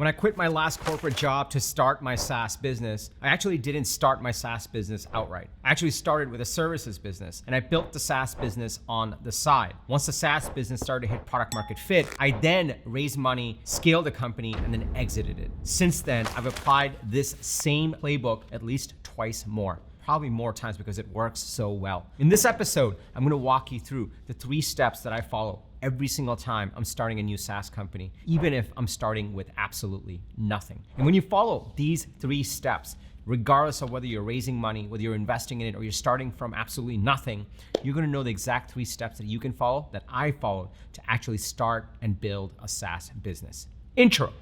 When I quit my last corporate job to start my SaaS business, I actually didn't start my SaaS business outright. I actually started with a services business and I built the SaaS business on the side. Once the SaaS business started to hit product market fit, I then raised money, scaled the company, and then exited it. Since then, I've applied this same playbook at least twice more. Probably more times because it works so well. In this episode, I'm gonna walk you through the 3 steps that I follow every single time I'm starting a new SaaS company, even if I'm starting with absolutely nothing. And when you follow these 3 steps, regardless of whether you're raising money, whether you're investing in it, or you're starting from absolutely nothing, you're gonna know the exact 3 steps that you can follow, that I followed to actually start and build a SaaS business. Intro.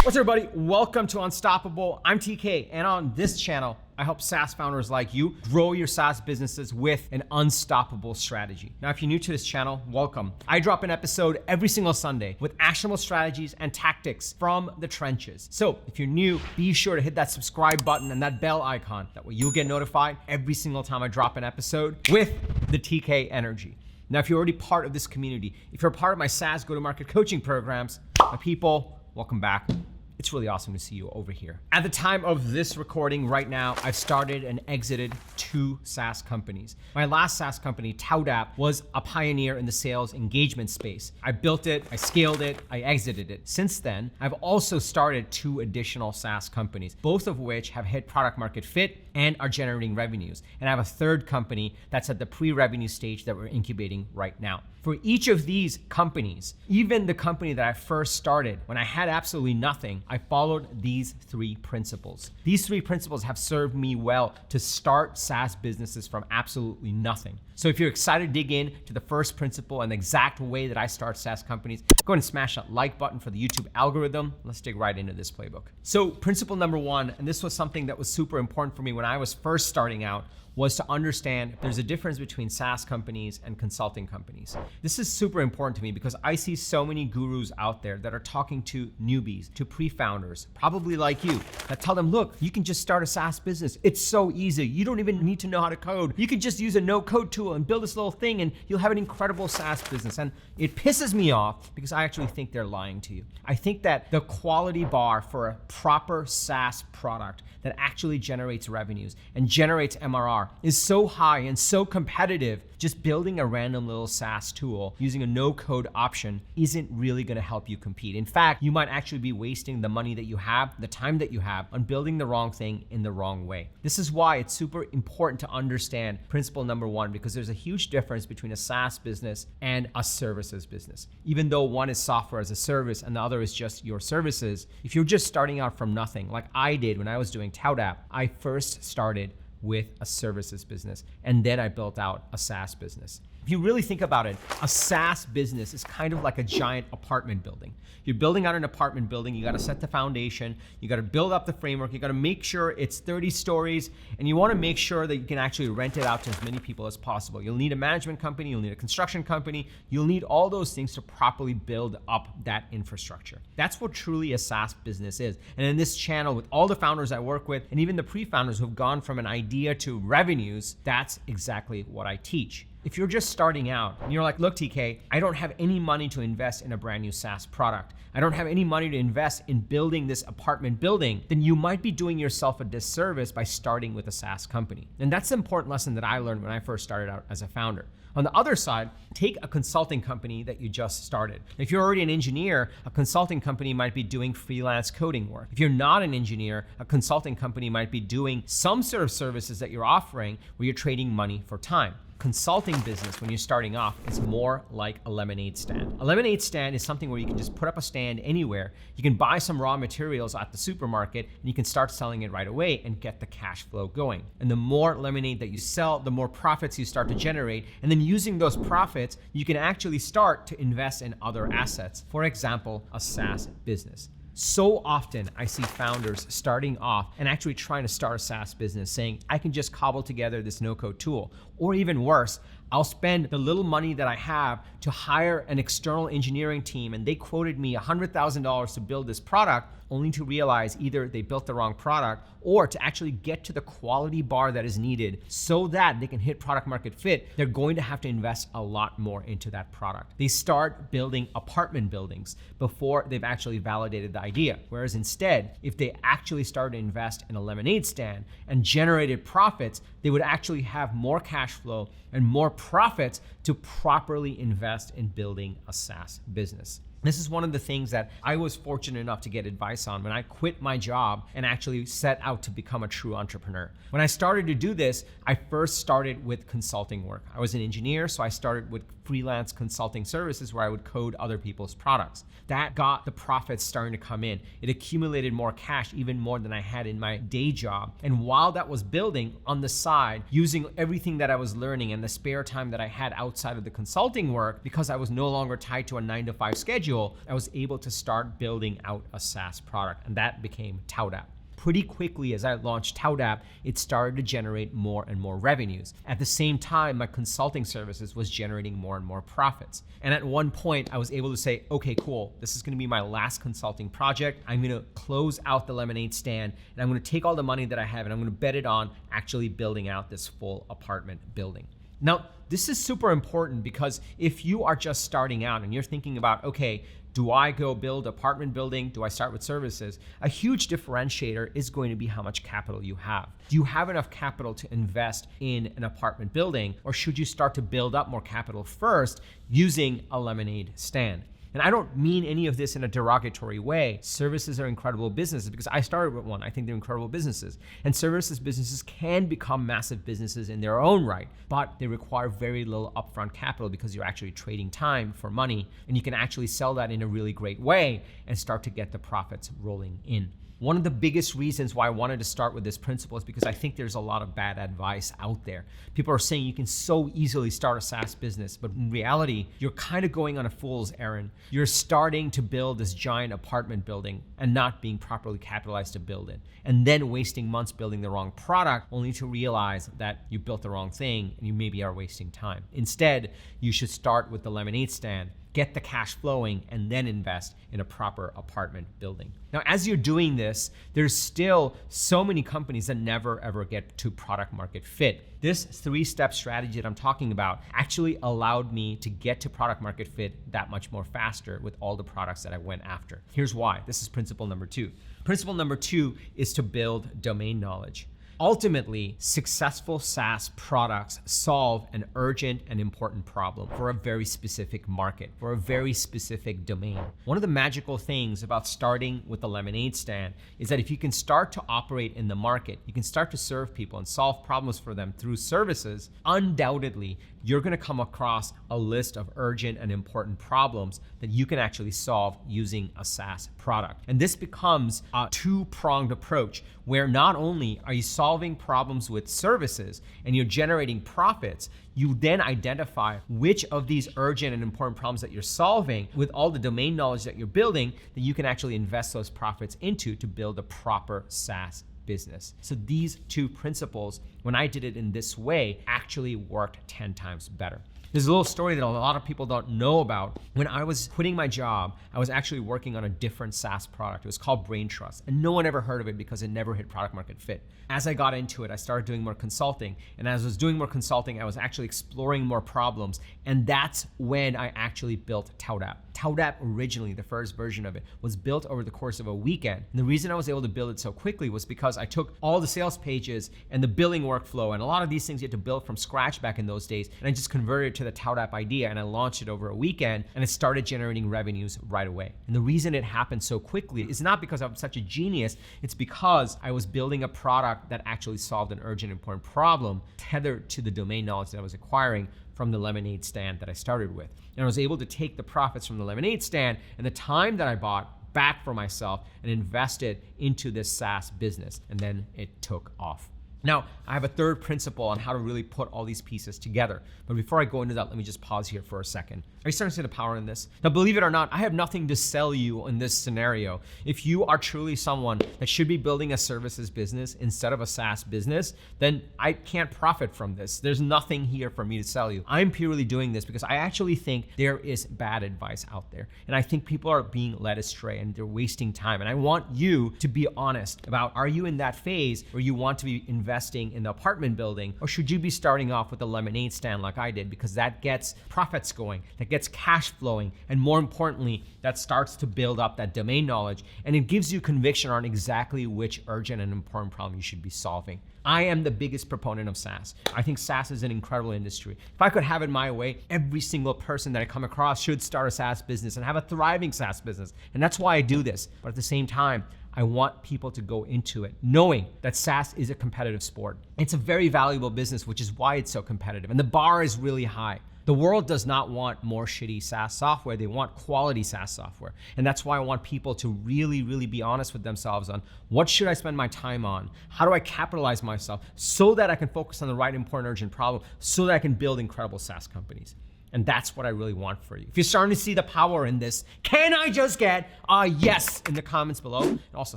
What's up, everybody? Welcome to Unstoppable. I'm TK, and on this channel, I help SaaS founders like you grow your SaaS businesses with an unstoppable strategy. Now, if you're new to this channel, welcome. I drop an episode every single Sunday with actionable strategies and tactics from the trenches. So if you're new, be sure to hit that subscribe button and that bell icon. That way you'll get notified every single time I drop an episode with the TK energy. Now, if you're already part of this community, if you're a part of my SaaS go-to-market coaching programs, my people, welcome back. It's really awesome to see you over here. At the time of this recording right now, I've started and exited 2 SaaS companies. My last SaaS company, Toutapp, was a pioneer in the sales engagement space. I built it, I scaled it, I exited it. Since then, I've also started 2 additional SaaS companies, both of which have hit product market fit and are generating revenues. And I have a 3rd company that's at the pre-revenue stage that we're incubating right now. For each of these companies, even the company that I first started when I had absolutely nothing, I followed these 3 principles. These 3 principles have served me well to start SaaS businesses from absolutely nothing. So if you're excited to dig in to the first principle and the exact way that I start SaaS companies, go ahead and smash that like button for the YouTube algorithm. Let's dig right into this playbook. So principle number 1, and this was something that was super important for me when I was first starting out, was to understand there's a difference between SaaS companies and consulting companies. This is super important to me because I see so many gurus out there that are talking to newbies, to pre-founders, probably like you, that tell them, look, you can just start a SaaS business. It's so easy. You don't even need to know how to code. You can just use a no-code tool and build this little thing and you'll have an incredible SaaS business. And it pisses me off because I actually think they're lying to you. I think that the quality bar for a proper SaaS product that actually generates revenues and generates MRR is so high and so competitive, just building a random little SaaS tool using a no-code option isn't really gonna help you compete. In fact, you might actually be wasting the money that you have, the time that you have on building the wrong thing in the wrong way. This is why it's super important to understand principle number 1, because there's a huge difference between a SaaS business and a services business. Even though one is software as a service and the other is just your services, if you're just starting out from nothing, like I did when I was doing Toutapp, I first started with a services business, and then I built out a SaaS business. If you really think about it, a SaaS business is kind of like a giant apartment building. You're building out an apartment building, you gotta set the foundation, you gotta build up the framework, you gotta make sure it's 30 stories, and you wanna make sure that you can actually rent it out to as many people as possible. You'll need a management company, you'll need a construction company, you'll need all those things to properly build up that infrastructure. That's what truly a SaaS business is. And in this channel, with all the founders I work with, and even the pre-founders who've gone from an idea to revenues, that's exactly what I teach. If you're just starting out and you're like, look, TK, I don't have any money to invest in a brand new SaaS product. I don't have any money to invest in building this apartment building, then you might be doing yourself a disservice by starting with a SaaS company. And that's an important lesson that I learned when I first started out as a founder. On the other side, take a consulting company that you just started. If you're already an engineer, a consulting company might be doing freelance coding work. If you're not an engineer, a consulting company might be doing some sort of services that you're offering where you're trading money for time. Consulting business, when you're starting off, is more like a lemonade stand. A lemonade stand is something where you can just put up a stand anywhere. You can buy some raw materials at the supermarket and you can start selling it right away and get the cash flow going. And the more lemonade that you sell, the more profits you start to generate. And then using those profits, you can actually start to invest in other assets. For example, a SaaS business. So often I see founders starting off and actually trying to start a SaaS business saying, I can just cobble together this no-code tool. Or even worse, I'll spend the little money that I have to hire an external engineering team, and they quoted me $100,000 to build this product, only to realize either they built the wrong product or to actually get to the quality bar that is needed so that they can hit product market fit, they're going to have to invest a lot more into that product. They start building apartment buildings before they've actually validated the idea. Whereas instead, if they actually started to invest in a lemonade stand and generated profits, they would actually have more cash flow and more profits to properly invest in building a SaaS business. This is one of the things that I was fortunate enough to get advice on when I quit my job and actually set out to become a true entrepreneur. When I started to do this, I first started with consulting work. I was an engineer, so I started with freelance consulting services where I would code other people's products. That got the profits starting to come in. It accumulated more cash, even more than I had in my day job. And while that was building on the side, using everything that I was learning and the spare time that I had outside of the consulting work, because I was no longer tied to a 9-to-5 schedule, I was able to start building out a SaaS product, and that became ToutApp. Pretty quickly, as I launched ToutApp, it started to generate more and more revenues. At the same time, my consulting services was generating more and more profits. And at one point, I was able to say, okay, cool, this is gonna be my last consulting project. I'm gonna close out the lemonade stand, and I'm gonna take all the money that I have, and I'm gonna bet it on actually building out this full apartment building. Now, this is super important because if you are just starting out and you're thinking about, okay, do I go build apartment building? Do I start with services? A huge differentiator is going to be how much capital you have. Do you have enough capital to invest in an apartment building, or should you start to build up more capital first using a lemonade stand? And I don't mean any of this in a derogatory way. Services are incredible businesses because I started with one. I think they're incredible businesses. And services businesses can become massive businesses in their own right, but they require very little upfront capital because you're actually trading time for money, and you can actually sell that in a really great way and start to get the profits rolling in. One of the biggest reasons why I wanted to start with this principle is because I think there's a lot of bad advice out there. People are saying you can so easily start a SaaS business, but in reality, you're kind of going on a fool's errand. You're starting to build this giant apartment building and not being properly capitalized to build it, and then wasting months building the wrong product only to realize that you built the wrong thing and you maybe are wasting time. Instead, you should start with the lemonade stand, get the cash flowing, and then invest in a proper apartment building. Now, as you're doing this, there's still so many companies that never ever get to product market fit. This 3-step strategy that I'm talking about actually allowed me to get to product market fit that much more faster with all the products that I went after. Here's why. This is principle number 2. Principle number 2 is to build domain knowledge. Ultimately, successful SaaS products solve an urgent and important problem for a very specific market, for a very specific domain. One of the magical things about starting with the lemonade stand is that if you can start to operate in the market, you can start to serve people and solve problems for them through services, undoubtedly, you're gonna come across a list of urgent and important problems that you can actually solve using a SaaS product. And this becomes a 2-pronged approach where not only are you solving problems with services and you're generating profits, you then identify which of these urgent and important problems that you're solving with all the domain knowledge that you're building that you can actually invest those profits into to build a proper SaaS business. So these 2 principles, when I did it in this way, actually worked 10 times better. There's a little story that a lot of people don't know about. When I was quitting my job, I was actually working on a different SaaS product. It was called BrainTrust, and no one ever heard of it because it never hit product market fit. As I got into it, I started doing more consulting, and as I was doing more consulting, I was actually exploring more problems, and that's when I actually built ToutApp. ToutApp originally, the first version of it, was built over the course of a weekend. And the reason I was able to build it so quickly was because I took all the sales pages and the billing workflow, and a lot of these things you had to build from scratch back in those days, and I just converted it to the ToutApp idea, and I launched it over a weekend, and it started generating revenues right away. And the reason it happened so quickly is not because I'm such a genius, it's because I was building a product that actually solved an urgent, important problem tethered to the domain knowledge that I was acquiring from the lemonade stand that I started with. And I was able to take the profits from the lemonade stand and the time that I bought back for myself and invest it into this SaaS business. And then it took off. Now, I have a third principle on how to really put all these pieces together. But before I go into that, let me just pause here for a second. Are you starting to see the power in this? Now, believe it or not, I have nothing to sell you in this scenario. If you are truly someone that should be building a services business instead of a SaaS business, then I can't profit from this. There's nothing here for me to sell you. I'm purely doing this because I actually think there is bad advice out there. And I think people are being led astray and they're wasting time. And I want you to be honest about, are you in that phase where you want to be investing in the apartment building, or should you be starting off with a lemonade stand like I did? Because that gets profits going, that gets cash flowing, and more importantly, that starts to build up that domain knowledge, and it gives you conviction on exactly which urgent and important problem you should be solving. I am the biggest proponent of SaaS. I think SaaS is an incredible industry. If I could have it my way, every single person that I come across should start a SaaS business and have a thriving SaaS business. And that's why I do this. But at the same time, I want people to go into it knowing that SaaS is a competitive sport. It's a very valuable business, which is why it's so competitive. And the bar is really high. The world does not want more shitty SaaS software. They want quality SaaS software. And that's why I want people to really, really be honest with themselves on what should I spend my time on? How do I capitalize myself so that I can focus on the right important urgent problem so that I can build incredible SaaS companies? And that's what I really want for you. If you're starting to see the power in this, can I just get a yes in the comments below? And also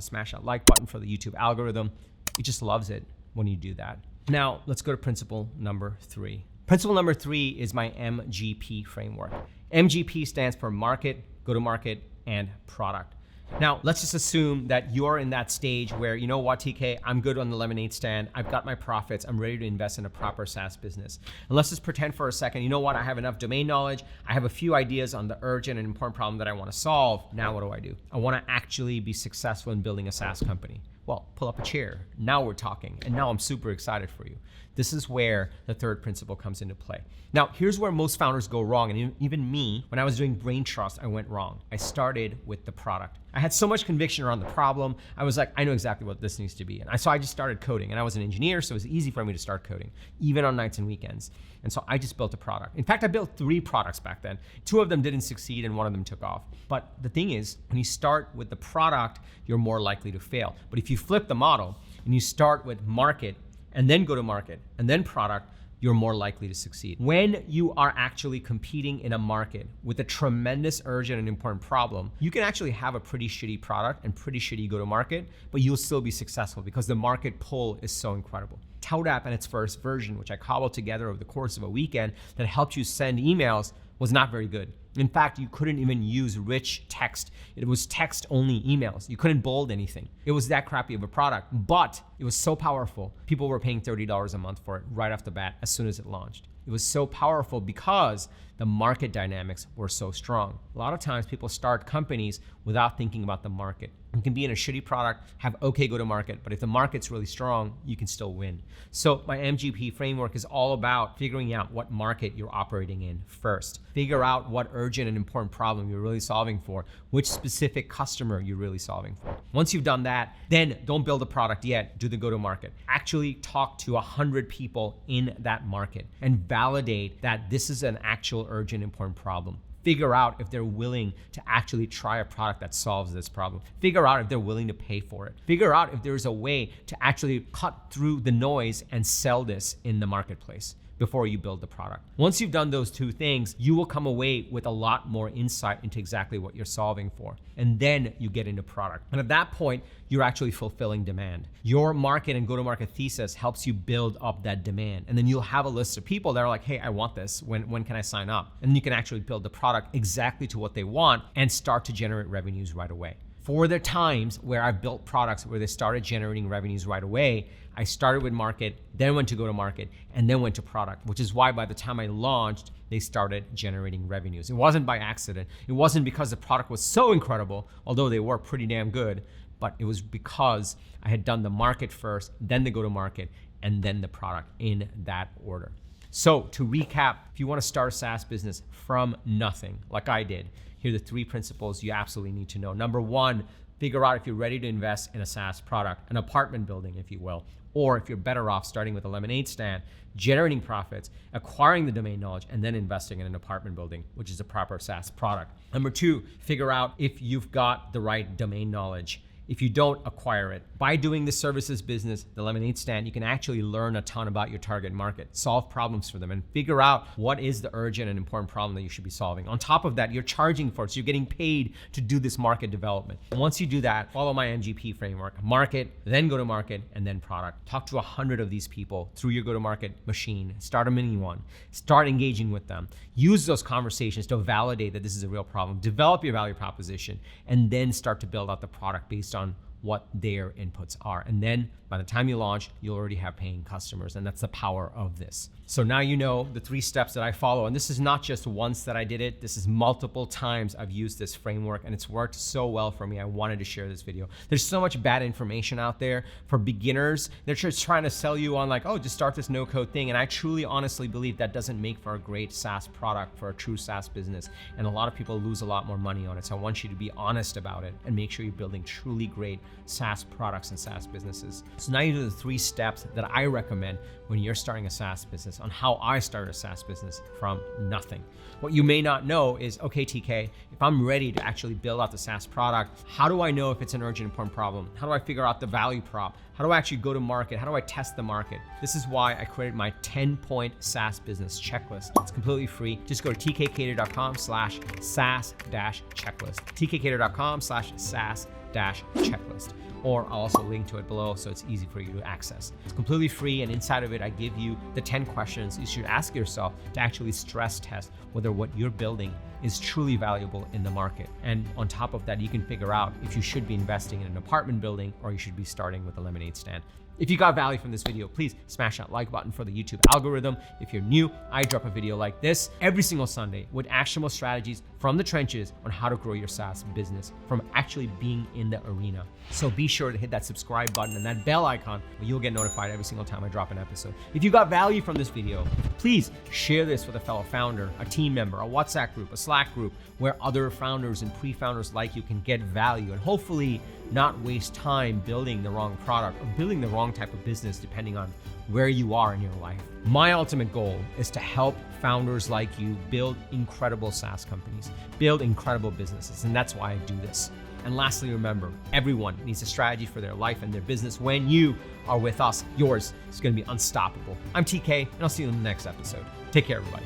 smash that like button for the YouTube algorithm. It just loves it when you do that. Now, let's go to principle number 3. Principle number 3 is my MGP framework. MGP stands for market, go-to-market, and product. Now, let's just assume that you're in that stage where, you know what, TK, I'm good on the lemonade stand. I've got my profits. I'm ready to invest in a proper SaaS business. And let's just pretend for a second, you know what, I have enough domain knowledge. I have a few ideas on the urgent and important problem that I want to solve. Now what do? I want to actually be successful in building a SaaS company. Well, pull up a chair. Now we're talking. And now I'm super excited for you. This is where the third principle comes into play. Now, here's where most founders go wrong. And even me, when I was doing Brain Trust, I went wrong. I started with the product. I had so much conviction around the problem. I was like, I know exactly what this needs to be. And so I just started coding. And I was an engineer, so it was easy for me to start coding, even on nights and weekends. And so I just built a product. In fact, I built 3 products back then. 2 of them didn't succeed and 1 of them took off. But the thing is, when you start with the product, you're more likely to fail. But if you flip the model and you start with market and then go to market and then product, you're more likely to succeed. When you are actually competing in a market with a tremendous urgent and important problem, you can actually have a pretty shitty product and pretty shitty go-to-market, but you'll still be successful because the market pull is so incredible. ToutApp in its first version, which I cobbled together over the course of a weekend that helped you send emails, was not very good. In fact, you couldn't even use rich text. It was text-only emails. You couldn't bold anything. It was that crappy of a product, but it was so powerful. People were paying $30 a month for it right off the bat as soon as it launched. It was so powerful because the market dynamics were so strong. A lot of times people start companies without thinking about the market. You can be in a shitty product, have okay go-to-market, but if the market's really strong, you can still win. So my MGP framework is all about figuring out what market you're operating in first. Figure out what urgent and important problem you're really solving for, which specific customer you're really solving for. Once you've done that, then don't build a product yet, do the go-to-market. Actually talk to 100 people in that market and validate that this is an actual urgent, important problem. Figure out if they're willing to actually try a product that solves this problem. Figure out if they're willing to pay for it. Figure out if there's a way to actually cut through the noise and sell this in the marketplace before you build the product. Once you've done those 2 things, you will come away with a lot more insight into exactly what you're solving for. And then you get into product. And at that point, you're actually fulfilling demand. Your market and go-to-market thesis helps you build up that demand. And then you'll have a list of people that are like, hey, I want this. When can I sign up? And then you can actually build the product exactly to what they want and start to generate revenues right away. For the times where I've built products where they started generating revenues right away, I started with market, then went to go to market, and then went to product, which is why by the time I launched, they started generating revenues. It wasn't by accident. It wasn't because the product was so incredible, although they were pretty damn good, but it was because I had done the market first, then the go to market, and then the product in that order. So to recap, if you want to start a SaaS business from nothing, like I did, here are the 3 principles you absolutely need to know. Number 1, figure out if you're ready to invest in a SaaS product, an apartment building, if you will, or if you're better off starting with a lemonade stand, generating profits, acquiring the domain knowledge, and then investing in an apartment building, which is a proper SaaS product. Number 2, figure out if you've got the right domain knowledge if you don't acquire it. By doing the services business, the lemonade stand, you can actually learn a ton about your target market, solve problems for them, and figure out what is the urgent and important problem that you should be solving. On top of that, you're charging for it, so you're getting paid to do this market development. And once you do that, follow my MGP framework: market, then go to market, and then product. Talk to 100 of these people through your go-to-market machine. Start a mini one. Start engaging with them. Use those conversations to validate that this is a real problem. Develop your value proposition, and then start to build out the product based on what their inputs are. And then by the time you launch, you'll already have paying customers. And that's the power of this. So now you know the 3 steps that I follow. And this is not just once that I did it. This is multiple times I've used this framework, and it's worked so well for me. I wanted to share this video. There's so much bad information out there for beginners. They're just trying to sell you on like, oh, just start this no-code thing. And I truly, honestly believe that doesn't make for a great SaaS product, for a true SaaS business. And a lot of people lose a lot more money on it. So I want you to be honest about it and make sure you're building truly great SaaS products and SaaS businesses. So now you do the 3 steps that I recommend when you're starting a SaaS business, on how I started a SaaS business from nothing. What you may not know is, okay, TK, if I'm ready to actually build out the SaaS product, how do I know if it's an urgent, important problem? How do I figure out the value prop? How do I actually go to market? How do I test the market? This is why I created my 10-point SaaS business checklist. It's completely free. Just go to tkcater.com/SaaS-checklist. tkcater.com/SaaS-checklist. Or I'll also link to it below so it's easy for you to access. It's completely free, and inside of it, I give you the 10 questions you should ask yourself to actually stress test whether what you're building is truly valuable in the market. And on top of that, you can figure out if you should be investing in an apartment building or you should be starting with a lemonade stand. If you got value from this video, please smash that like button for the YouTube algorithm. If you're new, I drop a video like this every single Sunday with actionable strategies from the trenches on how to grow your SaaS business from actually being in the arena. So be sure to hit that subscribe button and that bell icon where you'll get notified every single time I drop an episode. If you got value from this video, please share this with a fellow founder, a team member, a WhatsApp group, a Slack group, where other founders and pre-founders like you can get value and hopefully not waste time building the wrong product or building the wrong type of business depending on where you are in your life. My ultimate goal is to help founders like you build incredible SaaS companies, build incredible businesses, and that's why I do this. And lastly, remember, everyone needs a strategy for their life and their business. When you are with us, yours is going to be unstoppable. I'm TK, and I'll see you in the next episode. Take care, everybody.